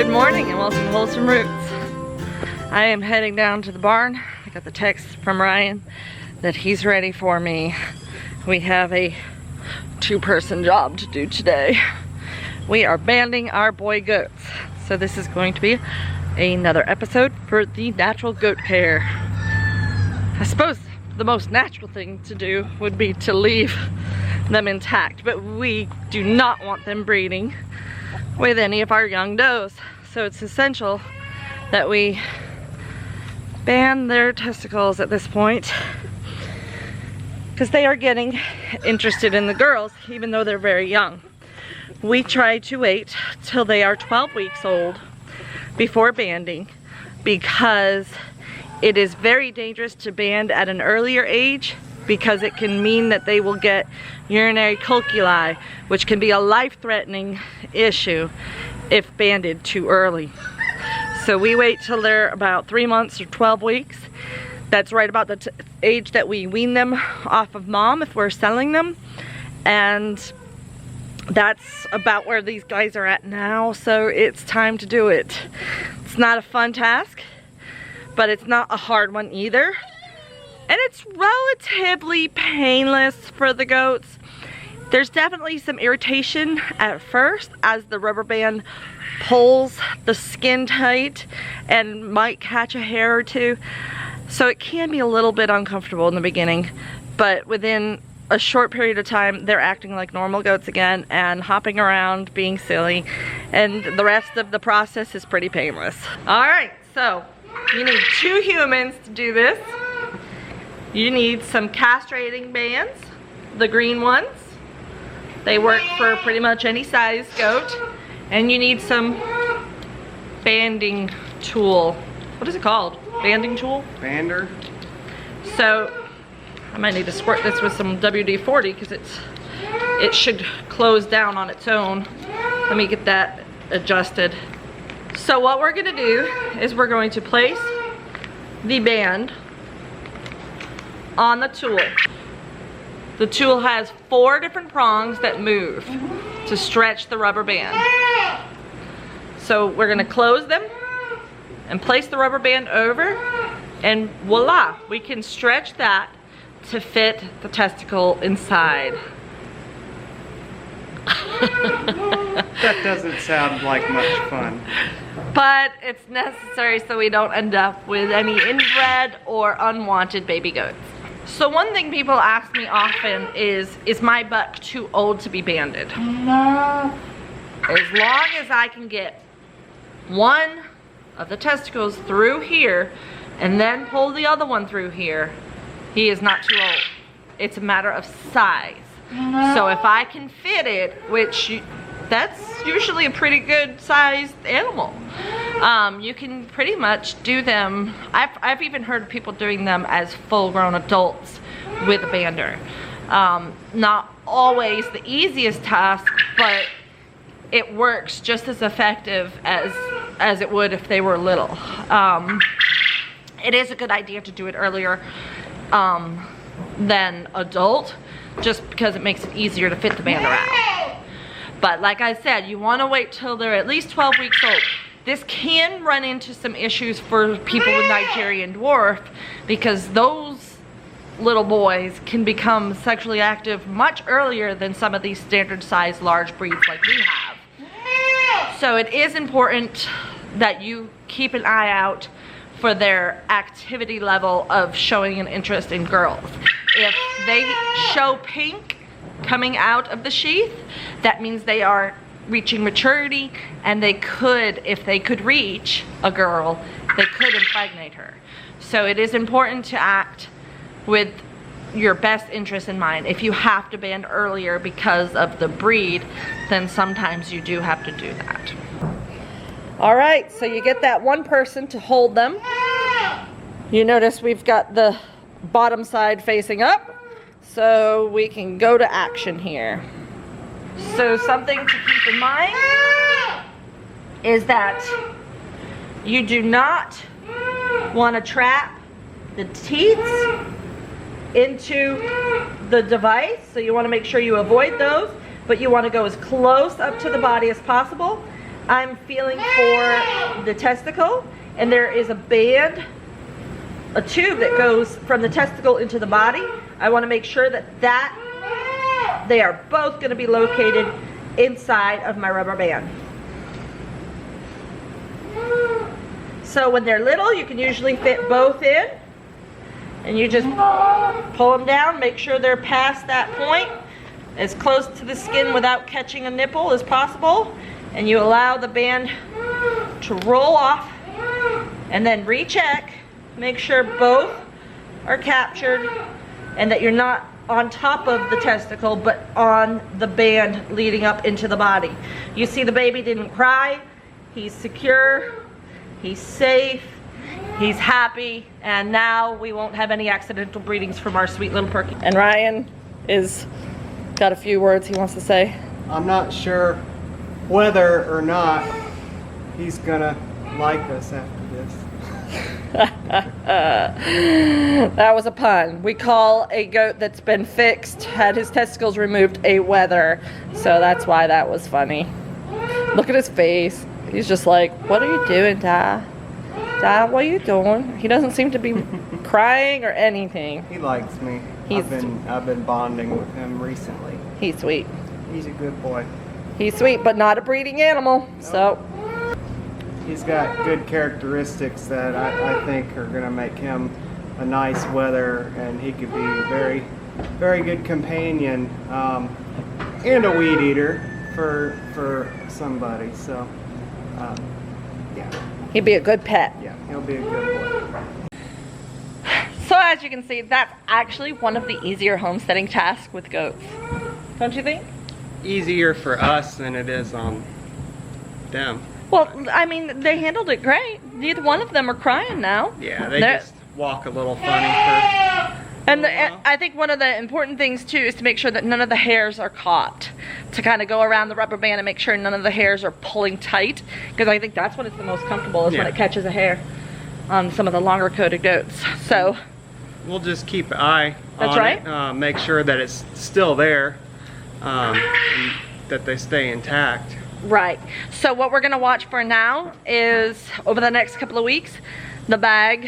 Good morning and welcome to Wholesome Roots. I am heading down to the barn. I got the text from Ryan that he's ready for me. We have a two-person job to do today. We are banding our boy goats. So this is going to be another episode for the natural goat care. I suppose the most natural thing to do would be to leave them intact, but we do not want them breeding with any of our young does. So it's essential that we ban their testicles at this point, because they are getting interested in the girls even though they're very young. We try to wait till they are 12 weeks old before banding, because it is very dangerous to band at an earlier age, because it can mean that they will get urinary calculi, which can be a life-threatening issue if banded too early. So we wait till they're about 3 months or 12 weeks. That's right about the age that we wean them off of mom if we're selling them. And that's about where these guys are at now, so it's time to do it. It's not a fun task, but it's not a hard one either. And it's relatively painless for the goats. There's definitely some irritation at first as the rubber band pulls the skin tight and might catch a hair or two. So it can be a little bit uncomfortable in the beginning, but within a short period of time, they're acting like normal goats again and hopping around, being silly, and the rest of the process is pretty painless. All right, so you need 2 humans to do this. You need some castrating bands, the green ones. They work for pretty much any size goat. And you need some banding tool. What is it called? Banding tool? Bander. So I might need to squirt this with some WD-40 because it should close down on its own. Let me get that adjusted. So what we're gonna do is we're going to place the band on the tool. The tool has 4 different prongs that move to stretch the rubber band. So we're gonna close them and place the rubber band over, and voila, we can stretch that to fit the testicle inside. That doesn't sound like much fun. But it's necessary so we don't end up with any inbred or unwanted baby goats. So one thing people ask me often is my buck too old to be banded? No. As long as I can get one of the testicles through here and then pull the other one through here, he is not too old. It's a matter of size. No. So if I can fit it, which that's usually a pretty good sized animal. You can pretty much do them. I've even heard of people doing them as full-grown adults with a bander. Not always the easiest task, but it works just as effective as it would if they were little. It is a good idea to do it earlier than adult, just because it makes it easier to fit the bander out. But like I said, you want to wait till they're at least 12 weeks old. This can run into some issues for people with Nigerian dwarf, because those little boys can become sexually active much earlier than some of these standard size large breeds like we have. So it is important that you keep an eye out for their activity level of showing an interest in girls. If they show pink coming out of the sheath, that means they are reaching maturity, and they could, if they could reach a girl, they could impregnate her. So it is important to act with your best interest in mind. If you have to band earlier because of the breed, then sometimes you do have to do that. All right, so you get that one person to hold them. You notice we've got the bottom side facing up, so we can go to action here. So something to keep in mind is that you do not want to trap the teats into the device, so you want to make sure you avoid those, but you want to go as close up to the body as possible I'm feeling for the testicle, and there is a band, a tube that goes from the testicle into the body. I want to make sure that they are both going to be located inside of my rubber band. So when they're little, you can usually fit both in, and you just pull them down, make sure they're past that point, as close to the skin without catching a nipple as possible, and you allow the band to roll off, and then recheck, make sure both are captured and that you're not on top of the testicle but on the band leading up into the body. You see the baby didn't cry, he's secure, he's safe, he's happy, and now we won't have any accidental breedings from our sweet little Perky. And Ryan is got a few words he wants to say. I'm not sure whether or not he's gonna like us after this. That was a pun. We call a goat that's been fixed, had his testicles removed, a wether. So that's why that was funny. Look at his face. He's just like, what are you doing, Di? Di, what are you doing? He doesn't seem to be crying or anything. He likes me. I've been bonding with him recently. He's sweet. He's a good boy. He's sweet, but not a breeding animal. Nope. So he's got good characteristics that I think are going to make him a nice wether, and he could be a very, very good companion and a weed eater for somebody. So, yeah. He'd be a good pet. Yeah, he'll be a good boy. So as you can see, that's actually one of the easier homesteading tasks with goats. Don't you think? Easier for us than it is on them. Well, I mean, they handled it great. Neither one of them are crying now. Yeah, they just walk a little funny for and I think one of the important things too is to make sure that none of the hairs are caught. To kind of go around the rubber band and make sure none of the hairs are pulling tight, because I think that's when it's the most comfortable, is when it catches a hair on some of the longer coated goats. So we'll just keep an eye on it, make sure that it's still there, and that they stay intact. Right. So what we're going to watch for now is, over the next couple of weeks, the bag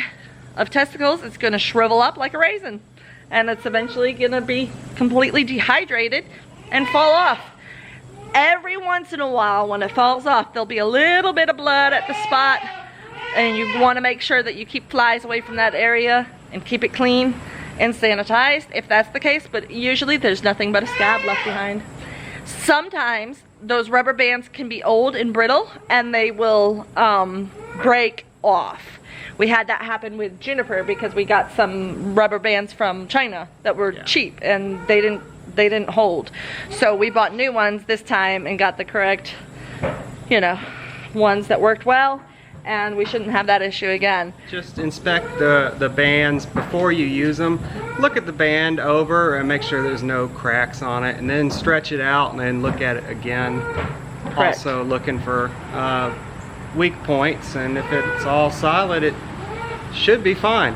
of testicles is going to shrivel up like a raisin, and it's eventually going to be completely dehydrated and fall off. Every once in a while, when it falls off, there'll be a little bit of blood at the spot, and you want to make sure that you keep flies away from that area and keep it clean and sanitized if that's the case, but usually there's nothing but a scab left behind. Sometimes those rubber bands can be old and brittle, and they will break off. We had that happen with Juniper because we got some rubber bands from China that were cheap, and they didn't hold. So we bought new ones this time and got the correct, you know, ones that worked well, and we shouldn't have that issue again. Just inspect the bands before you use them. Look at the band over and make sure there's no cracks on it, and then stretch it out and then look at it again. Correct. Also looking for weak points, and if it's all solid, it should be fine.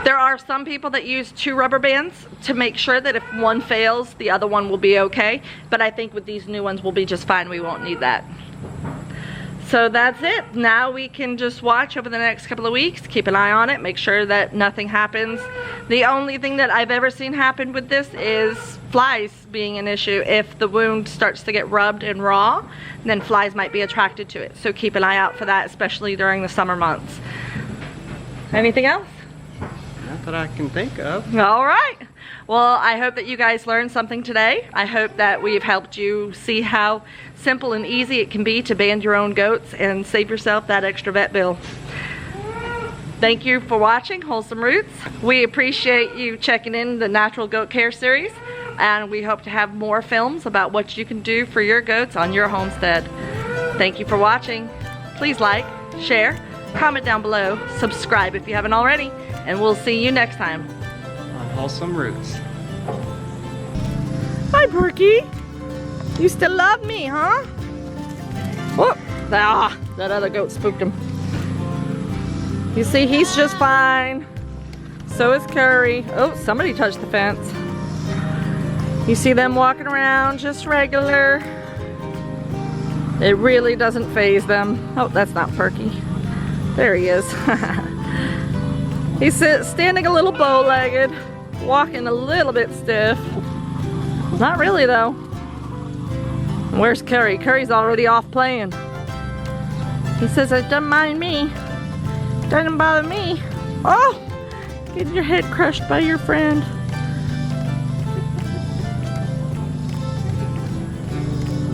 There are some people that use 2 rubber bands to make sure that if one fails, the other one will be okay, but I think with these new ones we'll be just fine. We won't need that. So that's it. Now we can just watch over the next couple of weeks, keep an eye on it, make sure that nothing happens. The only thing that I've ever seen happen with this is flies being an issue. If the wound starts to get rubbed and raw, then flies might be attracted to it. So keep an eye out for that, especially during the summer months. Anything else? Not that I can think of. All right. Well, I hope that you guys learned something today. I hope that we've helped you see how simple and easy it can be to band your own goats and save yourself that extra vet bill. Thank you for watching Wholesome Roots. We appreciate you checking in the Natural Goat Care series, and we hope to have more films about what you can do for your goats on your homestead. Thank you for watching. Please like, share, comment down below, subscribe if you haven't already, and we'll see you next time on Wholesome Roots. Hi, Perky. You still love me, huh? Whoop. That other goat spooked him. You see, he's just fine. So is Curry. Oh, somebody touched the fence. You see them walking around just regular. It really doesn't faze them. Oh, that's not Perky. There he is. He's standing a little bow-legged, walking a little bit stiff. Not really though. Where's Curry? Curry's already off playing. He says, it doesn't mind me. Doesn't bother me. Oh! Getting your head crushed by your friend.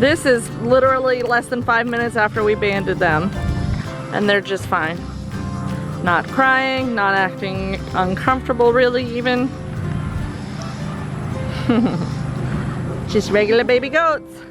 This is literally less than 5 minutes after we banded them. And they're just fine. Not crying, not acting uncomfortable really even. Just regular baby goats.